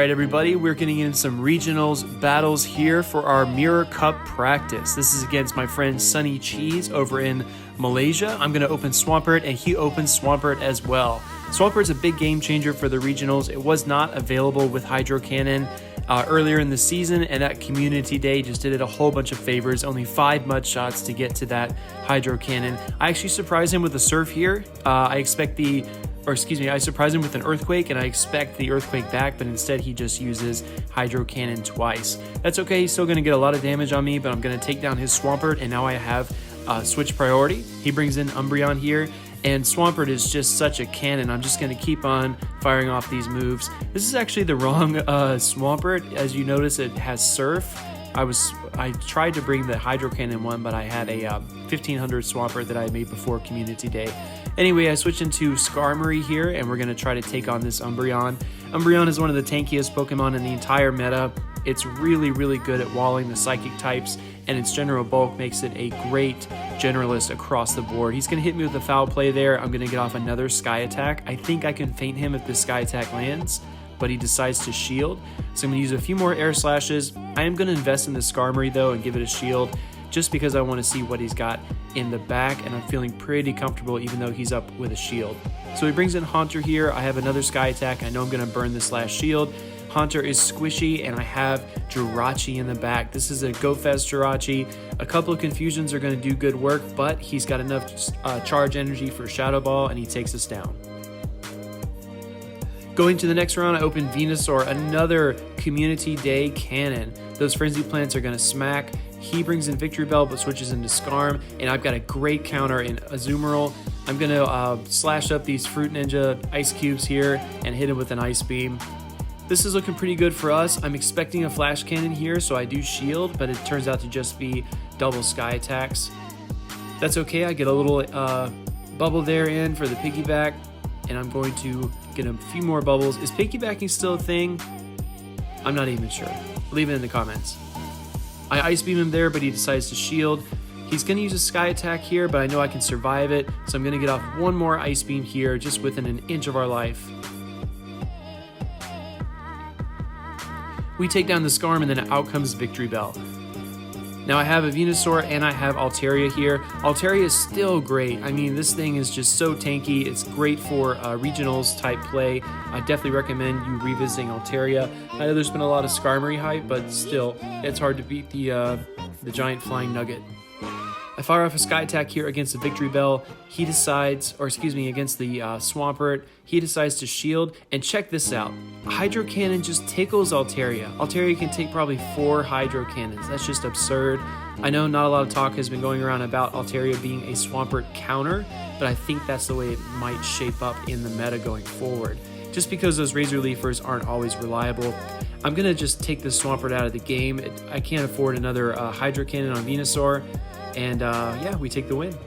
Alright everybody, we're getting in some regionals battles here for our Mirror Cup practice. This is against my friend SunnyCheese over in Malaysia. I'm going to open Swampert and he opens Swampert as well. Swampert's a big game changer for the regionals. It was not available with Hydro Cannon earlier in the season, and at Community Day just did it a whole bunch of favors. Only 5 mud shots to get to that Hydro Cannon. I actually surprised him with a Surf here. I surprised him with an Earthquake, and I expect the Earthquake back, but instead he just uses Hydro Cannon twice. That's okay, he's still going to get a lot of damage on me, but I'm going to take down his Swampert, and now I have switch priority. He brings in Umbreon here, and Swampert is just such a cannon. I'm just going to keep on firing off these moves. This is actually the wrong Swampert. As you notice, it has Surf. I tried to bring the Hydro Cannon one, but I had a 1500 Swampert that I made before Community Day. Anyway, I switched into Skarmory here, and we're going to try to take on this Umbreon. Umbreon is one of the tankiest Pokemon in the entire meta. It's really, really good at walling the Psychic types, and its general bulk makes it a great generalist across the board. He's going to hit me with a foul play there. I'm going to get off another Sky Attack. I think I can feint him if the Sky Attack lands, but he decides to shield. So I'm going to use a few more Air Slashes. I am going to invest in the Skarmory though and give it a shield, just because I want to see what he's got in the back, and I'm feeling pretty comfortable even though he's up with a shield. So he brings in Haunter here. I have another Sky Attack. I know I'm going to burn this last shield. Haunter is squishy, and I have Jirachi in the back. This is a Go Fast Jirachi. A couple of Confusions are going to do good work, but he's got enough charge energy for Shadow Ball, and he takes us down. Going to the next round, I open Venusaur, another Community Day cannon. Those Frenzy Plants are going to smack. He brings in Victory Bell but switches into Skarm, and I've got a great counter in Azumarill. I'm going to slash up these Fruit Ninja Ice Cubes here and hit him with an Ice Beam. This is looking pretty good for us. I'm expecting a Flash Cannon here, so I do shield, but it turns out to just be double Sky Attacks. That's okay, I get a little bubble there in for the piggyback, and I'm going to get a few more bubbles. Is piggybacking still a thing? I'm not even sure. Leave it in the comments. I Ice Beam him there, but he decides to shield. He's going to use a Sky Attack here, but I know I can survive it, so I'm going to get off one more Ice Beam here, just within an inch of our life. We take down the Skarm, and then out comes Victory Bell. Now I have a Venusaur and I have Altaria here. Altaria is still great. I mean, this thing is just so tanky. It's great for regionals type play. I definitely recommend you revisiting Altaria. I know there's been a lot of Skarmory hype, but still, it's hard to beat the giant flying nugget. I fire off a Sky Attack here against the Victory Bell. He decides, against the Swampert. He decides to shield, and check this out. Hydro Cannon just tickles Altaria. Altaria can take probably 4 Hydro Cannons. That's just absurd. I know not a lot of talk has been going around about Altaria being a Swampert counter, but I think that's the way it might shape up in the meta going forward. Just because those Razor Leafers aren't always reliable. I'm going to just take the Swampert out of the game. I can't afford another Hydro Cannon on Venusaur. And yeah, we take the win.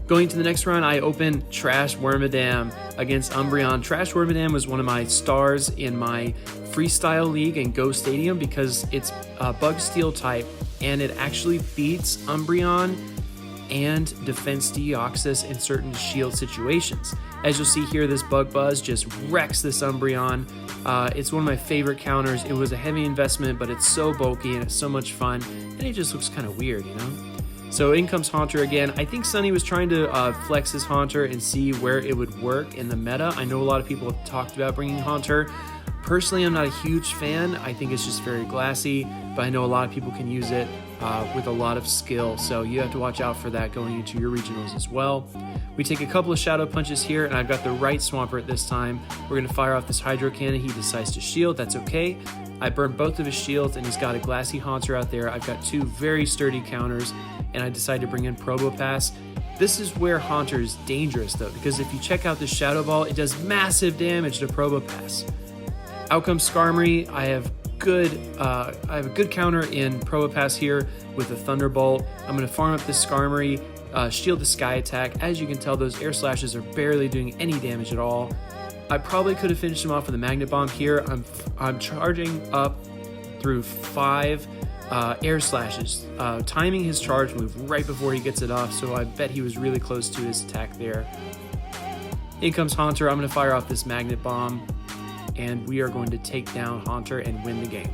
Going to the next round, I open Trash Wormadam against Umbreon. Trash Wormadam was one of my stars in my Freestyle League and Go Stadium because it's Bug Steel type, and it actually beats Umbreon and Defense Deoxys in certain shield situations. As you'll see here, this Bug Buzz just wrecks this Umbreon. It's one of my favorite counters. It was a heavy investment, but it's so bulky and it's so much fun, and it just looks kind of weird, you know? So in comes Haunter again. I think Sunny was trying to flex his Haunter and see where it would work in the meta. I know a lot of people have talked about bringing Haunter. Personally, I'm not a huge fan. I think it's just very glassy, but I know a lot of people can use it with a lot of skill, so you have to watch out for that going into your regionals as well. We take a couple of Shadow Punches here, and I've got the right Swampert this time. We're going to fire off this Hydro Cannon. He decides to shield. That's okay. I burn both of his shields, and he's got a Glassy Haunter out there. I've got 2 very sturdy counters, and I decide to bring in Probopass. This is where Haunter is dangerous, though, because if you check out this Shadow Ball, it does massive damage to Probopass. Out comes Skarmory. I have a good counter in Probopass here with a Thunderbolt. I'm going to farm up this Skarmory, shield the Sky Attack. As you can tell, those Air Slashes are barely doing any damage at all. I probably could have finished him off with a Magnet Bomb here. I'm charging up through 5 Air Slashes, timing his charge move right before he gets it off, so I bet he was really close to his attack there. In comes Haunter. I'm going to fire off this Magnet Bomb, and we are going to take down Haunter and win the game.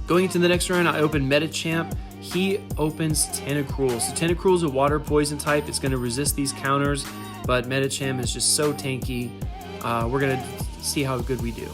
Going into the next round, I open Metachamp. He opens Tentacruel. So Tentacruel is a water poison type. It's going to resist these counters, but Metachamp is just so tanky. We're going to see how good we do.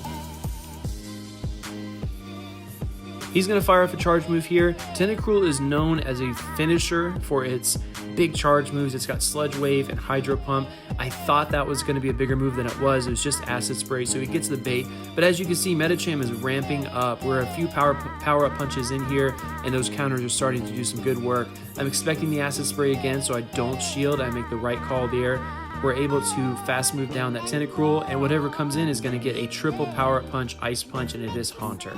He's going to fire off a charge move here. Tentacruel is known as a finisher for its big charge moves. It's got Sludge Wave and Hydro Pump. I thought that was going to be a bigger move than it was. It was just Acid Spray, so he gets the bait. But as you can see, Metachamp is ramping up. We're a few power-up punches in here, and those counters are starting to do some good work. I'm expecting the Acid Spray again, so I don't shield. I make the right call there. We're able to fast move down that Tentacruel, and whatever comes in is going to get a triple power-up punch, Ice Punch, and it is Haunter.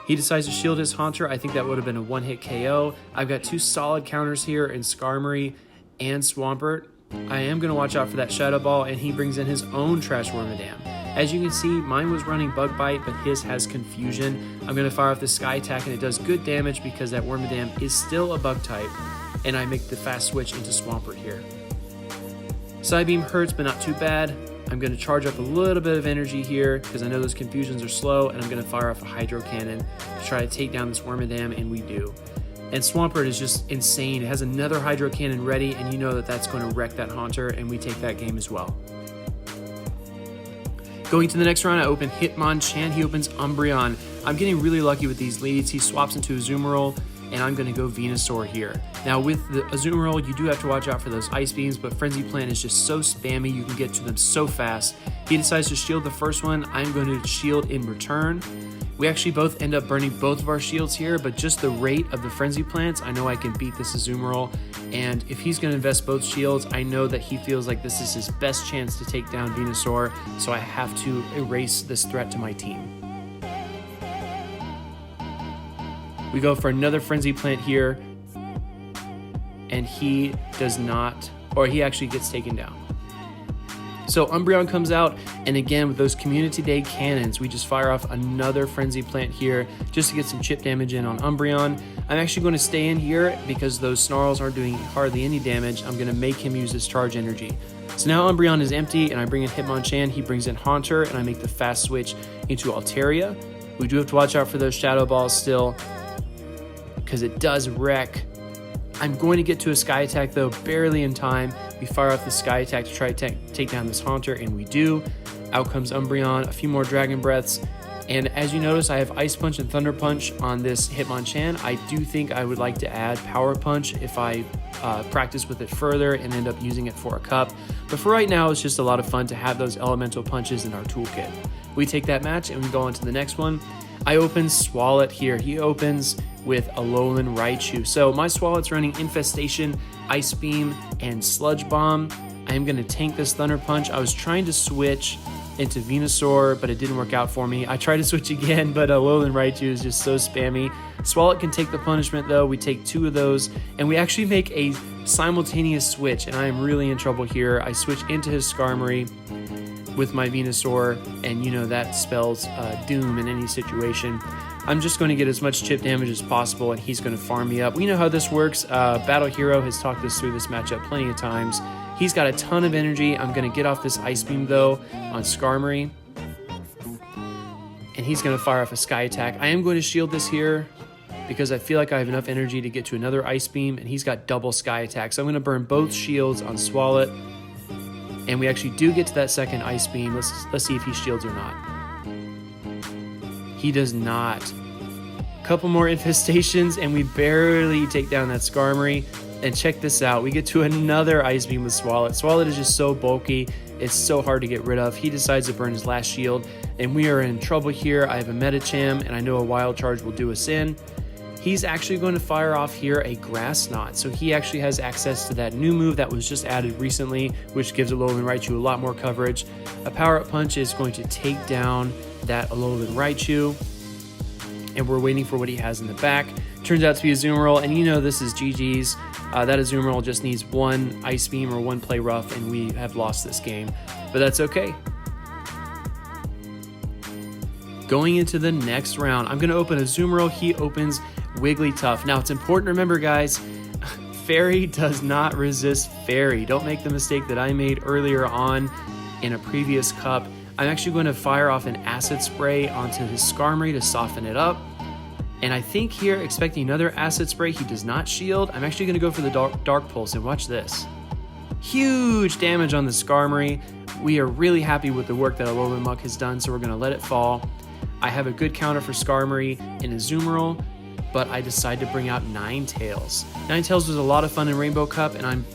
He decides to shield his Haunter. I think that would have been a one-hit KO. I've got two solid counters here in Skarmory and Swampert. I am going to watch out for that Shadow Ball, and he brings in his own Trash Wormadam. As you can see, mine was running Bug Bite, but his has Confusion. I'm going to fire off the Sky Attack, and it does good damage because that Wormadam is still a Bug type, and I make the fast switch into Swampert here. Psybeam hurts, but not too bad. I'm going to charge up a little bit of energy here because I know those Confusions are slow, and I'm going to fire off a Hydro Cannon to try to take down this Wormadam, and we do. And Swampert is just insane. It has another Hydro Cannon ready, and you know that that's going to wreck that Haunter, and we take that game as well. Going to the next round, I open Hitmonchan. He opens Umbreon. I'm getting really lucky with these leads. He swaps into Azumarill, and I'm going to go Venusaur here. Now with the Azumarill, you do have to watch out for those Ice Beams, but Frenzy Plant is just so spammy, you can get to them so fast. He decides to shield the first one. I'm going to shield in return. We actually both end up burning both of our shields here, but just the rate of the Frenzy Plants, I know I can beat this Azumarill, and if he's going to invest both shields, I know that he feels like this is his best chance to take down Venusaur, so I have to erase this threat to my team. We go for another Frenzy Plant here, and he does not, or he actually gets taken down. So Umbreon comes out, and again with those Community Day cannons, we just fire off another Frenzy Plant here just to get some chip damage in on Umbreon. I'm actually going to stay in here because those Snarls aren't doing hardly any damage. I'm going to make him use his Charge Energy. So now Umbreon is empty, and I bring in Hitmonchan. He brings in Haunter, and I make the fast switch into Altaria. We do have to watch out for those Shadow Balls still because it does wreck. I'm going to get to a Sky Attack though, barely in time. We fire off the Sky Attack to try to take down this Haunter, and we do. Out comes Umbreon, a few more Dragon Breaths, and as you notice, I have Ice Punch and Thunder Punch on this Hitmonchan. I do think I would like to add Power Punch if I practice with it further and end up using it for a cup. But for right now, it's just a lot of fun to have those elemental punches in our toolkit. We take that match and we go on to the next one. I open Swalot here. He opens with Alolan Raichu. So my Swalot's running Infestation, Ice Beam, and Sludge Bomb. I am going to tank this Thunder Punch. I was trying to switch into Venusaur, but it didn't work out for me. I tried to switch again, but Alolan Raichu is just so spammy. Swalot can take the punishment though. We take two of those, and we actually make a simultaneous switch, and I am really in trouble here. I switch into his Skarmory with my Venusaur, and you know that spells doom in any situation. I'm just going to get as much chip damage as possible, and he's going to farm me up. We know how this works. Battle Hero has talked us through this matchup plenty of times. He's got a ton of energy. I'm going to get off this Ice Beam, though, on Skarmory, and he's going to fire off a Sky Attack. I am going to shield this here because I feel like I have enough energy to get to another Ice Beam, and he's got double Sky Attack. So I'm going to burn both shields on Swalot, and we actually do get to that second Ice Beam. Let's see if he shields or not. He does not. Couple more infestations, and we barely take down that Skarmory. And check this out. We get to another Ice Beam with Swalot. Swalot is just so bulky. It's so hard to get rid of. He decides to burn his last shield, and we are in trouble here. I have a Metacham, and I know a Wild Charge will do us in. He's actually going to fire off here a Grass Knot. So he actually has access to that new move that was just added recently, which gives Alolan Raichu a lot more coverage. A Power-Up Punch is going to take down that Alolan Raichu, and we're waiting for what he has in the back. Turns out to be a Azumarill, and you know this is GG's. That Azumarill just needs one Ice Beam or one Play Rough, and we have lost this game, but that's okay. Going into the next round, I'm going to open a Azumarill. He opens Wigglytuff. Now, it's important to remember, guys, Fairy does not resist Fairy. Don't make the mistake that I made earlier on in a previous cup. I'm actually going to fire off an acid spray onto his Skarmory to soften it up. And I think here, expecting another acid spray, he does not shield. I'm actually going to go for the Dark Pulse, and watch this. Huge damage on the Skarmory. We are really happy with the work that Alolan Muck has done, so we're going to let it fall. I have a good counter for Skarmory in Azumarill, but I decide to bring out Ninetales. Ninetales was a lot of fun in Rainbow Cup, and I'm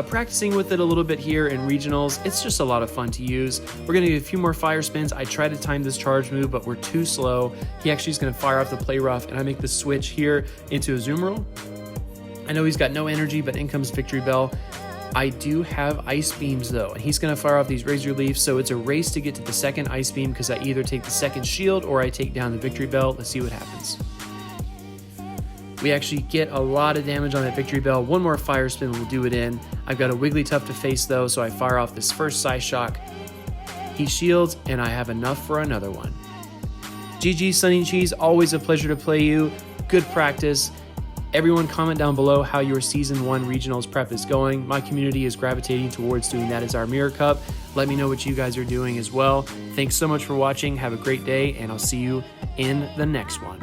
practicing with it a little bit here in regionals. It's just a lot of fun to use. We're gonna get a few more fire spins. I try to time this charge move, but we're too slow. He actually is gonna fire off the Play Rough, and I make the switch here into Azumarill. I know he's got no energy, but in comes Victory Bell. I do have Ice Beams though, and he's gonna fire off these Razor Leafs, so it's a race to get to the second Ice Beam because I either take the second shield or I take down the Victory Bell. Let's see what happens. We actually get a lot of damage on that Victory Bell. One more fire spin will do it in. I've got a Wigglytuff to face though, so I fire off this first Psyshock. He shields, and I have enough for another one. GG SunnyCheese, always a pleasure to play you. Good practice. Everyone comment down below how your Season 1 Regionals prep is going. My community is gravitating towards doing that as our Mirror Cup. Let me know what you guys are doing as well. Thanks so much for watching. Have a great day, and I'll see you in the next one.